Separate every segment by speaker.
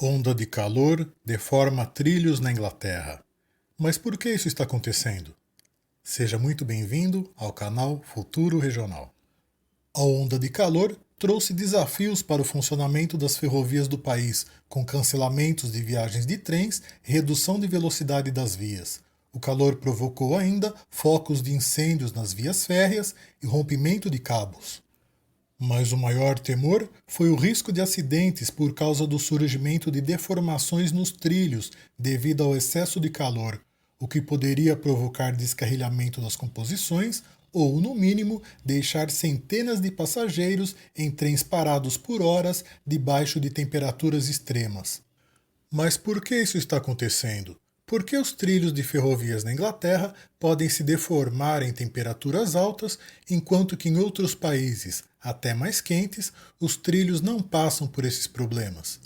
Speaker 1: Onda de calor deforma trilhos na Inglaterra. Mas por que isso está acontecendo? Seja muito bem-vindo ao canal Futuro Regional. A onda de calor trouxe desafios para o funcionamento das ferrovias do país, com cancelamentos de viagens de trens e redução de velocidade das vias. O calor provocou ainda focos de incêndios nas vias férreas e rompimento de cabos. Mas o maior temor foi o risco de acidentes por causa do surgimento de deformações nos trilhos devido ao excesso de calor, o que poderia provocar descarrilhamento das composições ou, no mínimo, deixar centenas de passageiros em trens parados por horas debaixo de temperaturas extremas. Mas por que isso está acontecendo? Por que os trilhos de ferrovias na Inglaterra podem se deformar em temperaturas altas, enquanto que em outros países, até mais quentes, os trilhos não passam por esses problemas?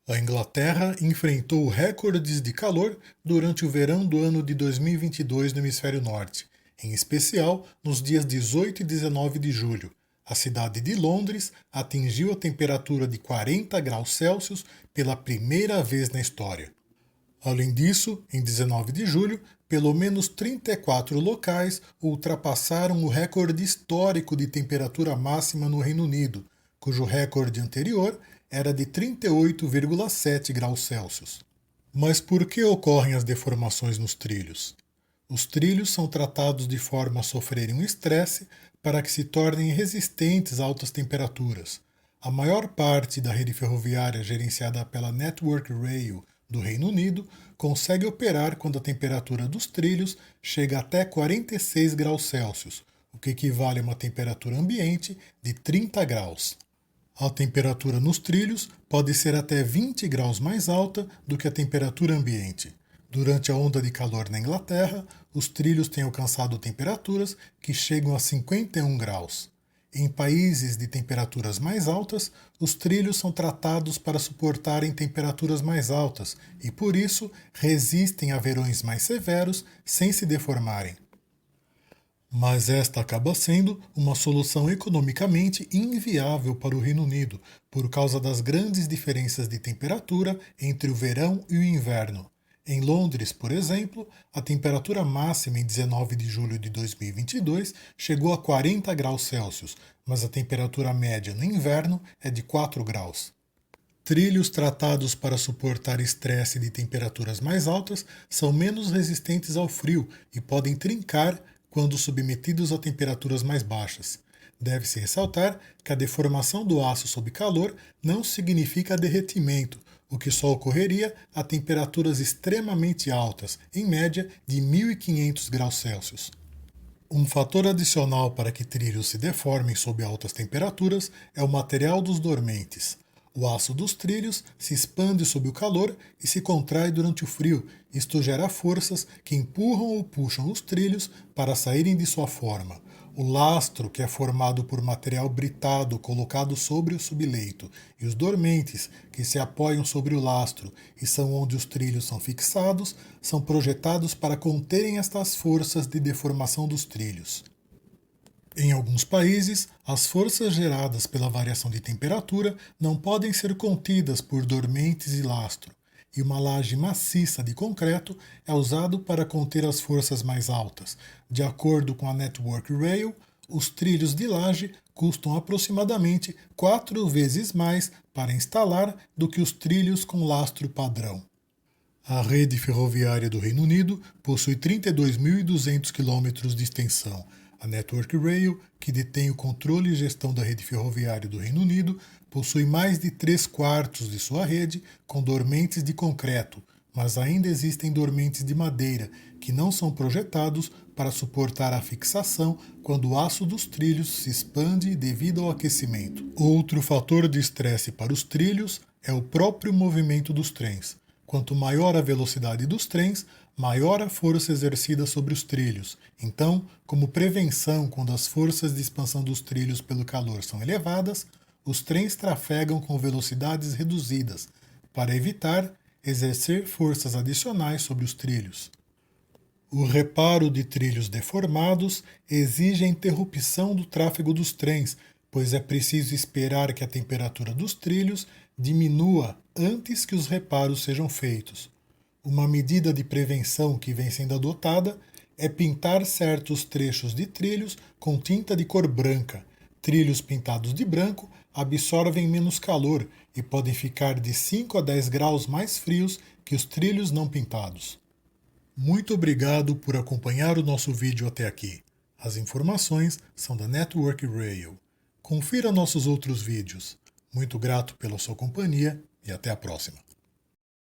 Speaker 1: A Inglaterra enfrentou recordes de calor durante o verão do ano de 2022 no hemisfério norte, em especial nos dias 18 e 19 de julho. A cidade de Londres atingiu a temperatura de 40 graus Celsius pela primeira vez na história. Além disso, em 19 de julho, pelo menos 34 locais ultrapassaram o recorde histórico de temperatura máxima no Reino Unido, cujo recorde anterior era de 38,7 graus Celsius. Mas por que ocorrem as deformações nos trilhos? Os trilhos são tratados de forma a sofrerem um estresse para que se tornem resistentes a altas temperaturas. A maior parte da rede ferroviária gerenciada pela Network Rail do Reino Unido consegue operar quando a temperatura dos trilhos chega até 46 graus Celsius, o que equivale a uma temperatura ambiente de 30 graus. A temperatura nos trilhos pode ser até 20 graus mais alta do que a temperatura ambiente. Durante a onda de calor na Inglaterra, os trilhos têm alcançado temperaturas que chegam a 51 graus. Em países de temperaturas mais altas, os trilhos são tratados para suportarem temperaturas mais altas e, por isso, resistem a verões mais severos sem se deformarem. Mas esta acaba sendo uma solução economicamente inviável para o Reino Unido, por causa das grandes diferenças de temperatura entre o verão e o inverno. Em Londres, por exemplo, a temperatura máxima em 19 de julho de 2022 chegou a 40 graus Celsius, mas a temperatura média no inverno é de 4 graus. Trilhos tratados para suportar estresse de temperaturas mais altas são menos resistentes ao frio e podem trincar quando submetidos a temperaturas mais baixas. Deve-se ressaltar que a deformação do aço sob calor não significa derretimento, o que só ocorreria a temperaturas extremamente altas, em média de 1500 graus Celsius. Um fator adicional para que trilhos se deformem sob altas temperaturas é o material dos dormentes. O aço dos trilhos se expande sob o calor e se contrai durante o frio. Isto gera forças que empurram ou puxam os trilhos para saírem de sua forma. O lastro, que é formado por material britado colocado sobre o subleito, e os dormentes, que se apoiam sobre o lastro e são onde os trilhos são fixados, são projetados para conterem estas forças de deformação dos trilhos. Em alguns países, as forças geradas pela variação de temperatura não podem ser contidas por dormentes e lastro, e uma laje maciça de concreto é usado para conter as forças mais altas. De acordo com a Network Rail, os trilhos de laje custam aproximadamente 4 vezes mais para instalar do que os trilhos com lastro padrão. A rede ferroviária do Reino Unido possui 32.200 km de extensão. A Network Rail, que detém o controle e gestão da rede ferroviária do Reino Unido, possui mais de 3/4 de sua rede com dormentes de concreto, mas ainda existem dormentes de madeira, que não são projetados para suportar a fixação quando o aço dos trilhos se expande devido ao aquecimento. Outro fator de estresse para os trilhos é o próprio movimento dos trens. Quanto maior a velocidade dos trens, maior a força exercida sobre os trilhos. Então, como prevenção quando as forças de expansão dos trilhos pelo calor são elevadas, os trens trafegam com velocidades reduzidas, para evitar exercer forças adicionais sobre os trilhos. O reparo de trilhos deformados exige a interrupção do tráfego dos trens, pois é preciso esperar que a temperatura dos trilhos diminua antes que os reparos sejam feitos. Uma medida de prevenção que vem sendo adotada é pintar certos trechos de trilhos com tinta de cor branca. Trilhos pintados de branco absorvem menos calor e podem ficar de 5 a 10 graus mais frios que os trilhos não pintados. Muito obrigado por acompanhar o nosso vídeo até aqui. As informações são da Network Rail. Confira nossos outros vídeos. Muito grato pela sua companhia e até a próxima.